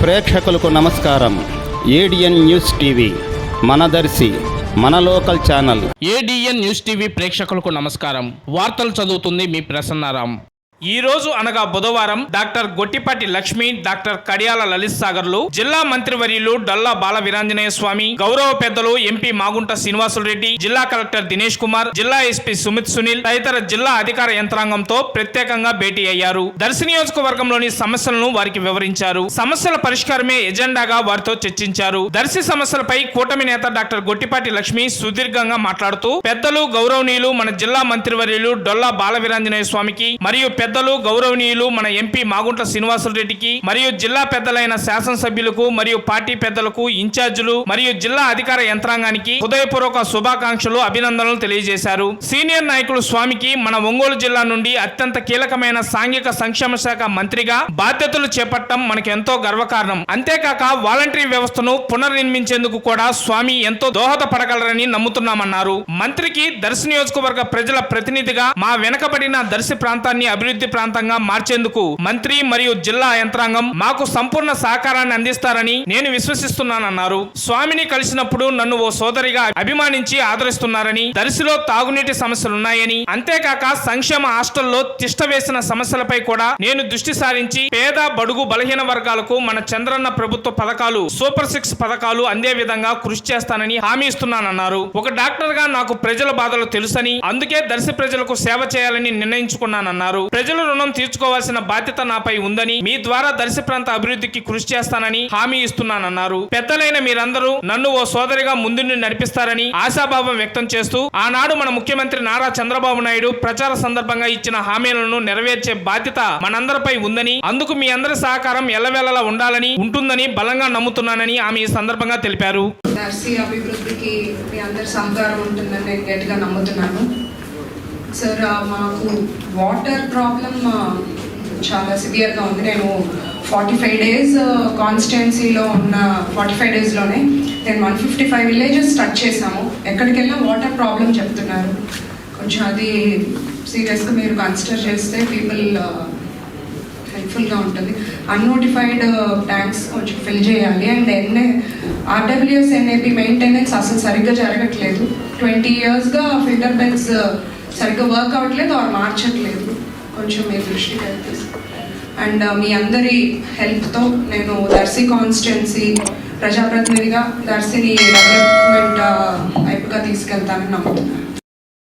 ప్రేక్షకులకు నమస్కారం. ADN news TV మన దర్శి మన local channel. ADN news TV ప్రేక్షకులకు నమస్కారం. వార్తలు చదువుతుంది మీ ప్రసన్నారాం. ఈ రోజు అనగా బుధవారం డాక్టర్ గొట్టిపాటి లక్ష్మి, డాక్టర్ కడియాల లలిత్ సాగర్లు, జిల్లా మంత్రివర్యులు డొల్లా బాల వీరాంజనేయ స్వామి, గౌరవ పెద్దలు ఎంపీ మాగుంట శ్రీనివాసులు రెడ్డి, జిల్లా కలెక్టర్ దినేష్ కుమార్, జిల్లా ఎస్పీ సుమిత్ సునీల్ తదితర జిల్లా అధికార యంత్రాంగంతో ప్రత్యేకంగా భేటీ అయ్యారు. దర్శి నియోజకవర్గంలోని సమస్యలను వారికి వివరించారు. సమస్యల పరిష్కారమే ఎజెండాగా వారితో చర్చించారు. దర్శి సమస్యలపై కూటమి నేత డాక్టర్ గొట్టిపాటి లక్ష్మి సుదీర్ఘంగా మాట్లాడుతూ పెద్దలు గౌరవనీయులు మన జిల్లా మంత్రివర్యులు డొల్లా బాల వీరాంజనేయ స్వామికి మరియు పెద్దలు గౌరవనీయులు మన ఎంపీ మాగుంట శ్రీనివాసులు రెడ్డికి మరియు జిల్లా పెద్దలైన శాసనసభ్యులకు మరియు పార్టీ పెద్దలకు, ఇన్ఛార్జీలు మరియు జిల్లా అధికార యంత్రాంగానికి హృదయపూర్వక శుభాకాంక్షలు, అభినందనలు తెలియజేశారు. సీనియర్ నాయకులు స్వామికి మన ఒంగోలు జిల్లా నుండి అత్యంత కీలకమైన సాంఘిక సంక్షేమ శాఖ మంత్రిగా బాధ్యతలు చేపట్టడం మనకు ఎంతో గర్వకారణం. అంతేకాక వాలంటరీ వ్యవస్థను పునర్నిర్మించేందుకు కూడా స్వామి ఎంతో దోహదపడగలరని నమ్ముతున్నామన్నారు. మంత్రికి దర్శి నియోజకవర్గ ప్రజల ప్రతినిధిగా మా వెనకబడిన దర్శి ప్రాంతాన్ని అభివృద్ధి ప్రాంతంగా మార్చేందుకు మంత్రి మరియు జిల్లా యంత్రాంగం మాకు సంపూర్ణ సహకారాన్ని అందిస్తారని నేను విశ్వసిస్తున్నానన్నారు. స్వామిని కలిసినప్పుడు నన్ను ఓ సోదరిగా అభిమానించి ఆదరిస్తున్నారని, దర్శిలో తాగునీటి సమస్యలున్నాయని, అంతేకాక సంక్షేమ హాస్టల్లో తిష్ట వేసిన సమస్యలపై కూడా నేను దృష్టి సారించి పేద, బడుగు, బలహీన వర్గాలకు మన చంద్రన్న ప్రభుత్వ పథకాలు, సూపర్ 6 పథకాలు అందే విధంగా కృషి చేస్తానని హామీ ఇస్తున్నానన్నారు. ఒక డాక్టర్ గా నాకు ప్రజల బాధలు తెలుసని, అందుకే దర్శి ప్రజలకు సేవ చేయాలని నిర్ణయించుకున్నానన్నారు. ప్రజల రుణం తీర్చుకోవాల్సిన బాధ్యత నాపై ఉందని, మీ ద్వారా దర్శి ప్రాంత అభివృద్ధికి కృషి చేస్తానని హామీ ఇస్తున్నానన్నారు. పెద్దలైన మీరందరూ నన్ను ఓ సోదరిగా ముందుండి నడిపిస్తారని ఆశాభావం వ్యక్తం చేస్తూ, ఆనాడు మన ముఖ్యమంత్రి నారా చంద్రబాబు నాయుడు ప్రచార సందర్భంగా ఇచ్చిన హామీలను నెరవేర్చే బాధ్యత మనందరిపై ఉందని, అందుకు మీ అందరి సహకారం ఎల్లవేళలా ఉండాలని, ఉంటుందని బలంగా నమ్ముతున్నానని ఆమె ఈ సందర్భంగా తెలిపారు. దర్శి అభివృద్ధికి మీ అందరి సహకారం ఉంటుందని నేను గట్టిగా నమ్ముతున్నాను. సార్, మాకు వాటర్ ప్రాబ్లం చాలా సివియర్గా ఉంది. నేను 45 డేస్ కాన్స్టిట్యున్సీలో ఉన్న 45 డేస్లోనే నేను 155 విలేజెస్ టచ్ చేసాము. ఎక్కడికి వెళ్ళినా వాటర్ ప్రాబ్లం చెప్తున్నారు. కొంచెం అది సీరియస్గా మీరు కన్సిడర్ చేస్తే పీపుల్ హెల్ప్ఫుల్గా ఉంటుంది. అన్నోటిఫైడ్ ట్యాంక్స్ కొంచెం ఫిల్ చేయాలి. అండ్ ఆర్డబ్ల్యూఎస్ ఎన్ఏపి మెయింటెనెన్స్ అసలు సరిగ్గా జరగట్లేదు. 20 ఇయర్స్గా ఫిల్టర్ బెడ్స్ సరిగ్గా వర్క్ అవ్వట్లేదు, ఆర్ మార్చట్లేదు. కొంచెం మీ దృష్టికి వెళ్తుంది. అండ్ మీ అందరి హెల్ప్తో నేను దర్శి కాన్స్టిట్యున్సీ ప్రజాప్రతినిధిగా దర్శిని డెవలప్మెంట్ వైపుగా తీసుకెళ్తానని నమ్ముతున్నాను.